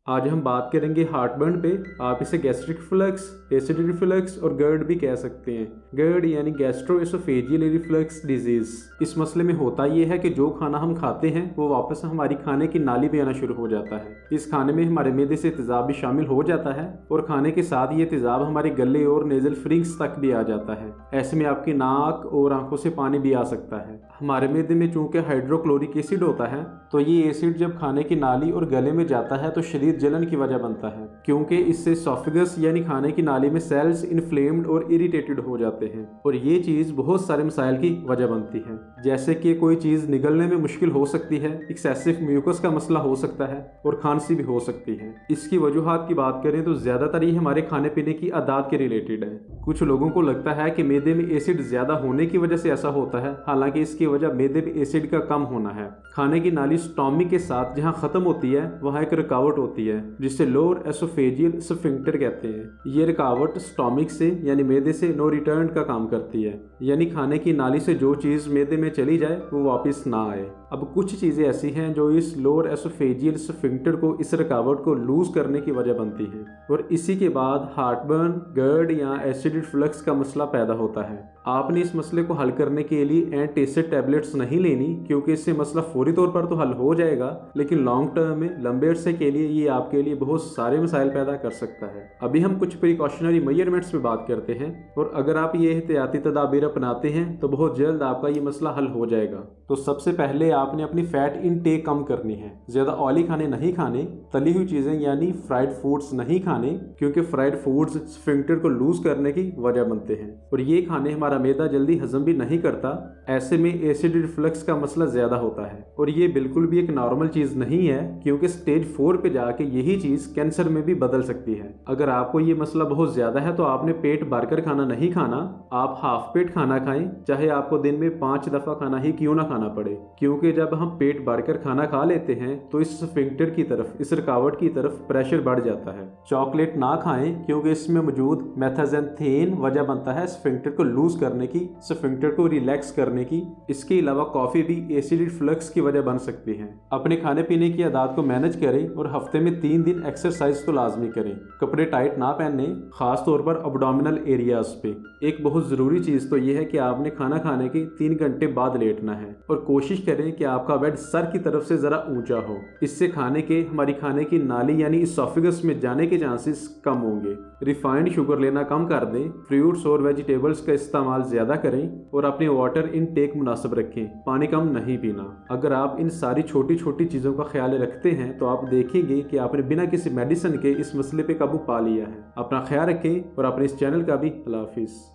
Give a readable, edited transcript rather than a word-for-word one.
आज हम बात करेंगे हार्टबर्न पे। आप इसे गैस्ट्रिक रिफ्लक्स, एसिड रिफ्लक्स और गर्ड भी कह सकते हैं। गर्ड यानी गैस्ट्रोएसोफेजियल रिफ्लक्स डिजीज। इस मसले में होता यह है कि जो खाना हम खाते हैं वो वापस हमारी खाने की नाली में आना शुरू हो जाता है। इस खाने में हमारे मैदे से तेजाब भी शामिल हो जाता है और खाने के साथ ये तेजाब हमारे गले और नेजल फ्रिंक्स तक भी आ जाता है। ऐसे में आपकी नाक और आंखों से पानी भी आ सकता है। हमारे मैदे में चूंकि हाइड्रोक्लोरिक एसिड होता है तो ये एसिड जब खाने की नाली और गले में जाता है तो शरीर जलन की वजह बनता है, क्योंकि इससे एसोफेगस यानी खाने की नाली में सेल्स इन्फ्लेम्ड और इरिटेटेड हो जाते हैं और ये चीज़ बहुत सारे मसाइल की वजह बनती है, जैसे कि कोई चीज़ निगलने में मुश्किल हो सकती है, एक्सेसिव म्यूकस का मसला हो सकता है और खांसी भी हो सकती है। इसकी वजूहात की बात करें तो ज़्यादातर ये हमारे खाने पीने की आदत के रिलेटेड है। कुछ लोगों को लगता है कि मैदे में एसिड ज़्यादा होने की वजह से ऐसा होता है, हालांकि इसकी वजह मैदे में एसिड का कम होना है। खाने की नाली स्टोमिक के साथ जहाँ ख़त्म होती है वहाँ एक रुकावट होती है जिसे लोअर एसोफेजियल स्फिंक्टर कहते हैं। ये रुकावट स्टोमिक से यानी मैदे से नो रिटर्न का काम करती है, यानी खाने की नाली से जो चीज़ मैदे में चली जाए वो वापस ना आए। अब कुछ चीज़ें ऐसी हैं जो इस लोअर एसोफेजियल स्फिंक्टर को, इस रुकावट को लूज करने की वजह बनती है और इसी के बाद हार्टबर्न, गर्ड या एसिड रिफ्लक्स का मसला पैदा होता है। आपने इस मसले को हल करने के लिए एंटासिड टैबलेट्स नहीं लेनी, क्योंकि इससे मसला फौरी तौर पर तो हल हो जाएगा, लेकिन लॉन्ग टर्म में, लंबे अरसे के लिए ये आपके लिए बहुत सारे मसाइल पैदा कर सकता है। अभी हम कुछ प्रिकॉशनरी मेजरमेंट्स पे बात करते हैं और अगर आप ये एहतियाती तदाबीर अपनाते हैं तो बहुत जल्द आपका ये मसला हल हो जाएगा। तो सबसे पहले आपने अपनी फैट इनटेक कम करनी है। ज़्यादा ऑयली खाने नहीं खाने, तली हुई चीज़ें यानी फ्राइड फूड्स नहीं खाने, क्योंकि फ्राइड फूड्स स्फिंक्टर को लूज करने की वजह बनते हैं और ये खाने हमारा मैदा जल्दी हजम भी नहीं करता। ऐसे में एसिड रिफ्लक्स का मसला ज़्यादा होता है और ये बिल्कुल भी एक नॉर्मल चीज़ नहीं है, क्योंकि स्टेज 4 पे जाके यही चीज़ कैंसर में भी बदल सकती है। अगर आपको ये मसला बहुत ज़्यादा है तो आपने पेट भरकर खाना नहीं खाना, आप हाफ पेट खाना खाएं, चाहे आपको दिन में 5 दफ़ा खाना ही क्यों ना खाना पड़े, क्योंकि जब हम पेट भरकर खाना खा लेते हैं तो इस स्फिंक्टर की तरफ, इस रुकावट की तरफ प्रेशर बढ़ जाता है। चॉकलेट ना खाएं, क्योंकि इसमें मौजूद मेथाजेंथेन वजह बनता है स्फिंक्टर को लूज करने की, स्फिंक्टर को रिलैक्स करने की। इसके अलावा कॉफ़ी भी एसिड रिफ्लक्स की वजह बन सकती है। अपने खाने पीने की आदत को मैनेज करें और हफ्ते में 3 दिन एक्सरसाइज तो लाजमी करें। कपड़े टाइट ना पहने, खास तौर पर अब्डोमिनल एरियाज पे। एक बहुत ज़रूरी चीज़ तो यह है कि आपने खाना खाने के 3 घंटे बाद लेटना है और कोशिश करें कि आपका बेड सर की तरफ से ज़रा ऊंचा हो। इससे हमारी खाने की नाली यानी इसोफेगस में जाने के चांसेस कम होंगे। रिफाइंड शुगर लेना कम कर दें, फ्रूट्स और वेजिटेबल्स का इस्तेमाल ज़्यादा करें और अपने वाटर इनटेक मुनासिब रखें, पानी कम नहीं पीना। अगर आप इन सारी छोटी छोटी चीज़ों का ख्याल रखते हैं तो आप देखेंगे कि आपने बिना किसी मेडिसिन के इस मसले पे काबू पा लिया है। अपना ख्याल रखें और अपने इस चैनल का भी। अल्लाह हाफिज़।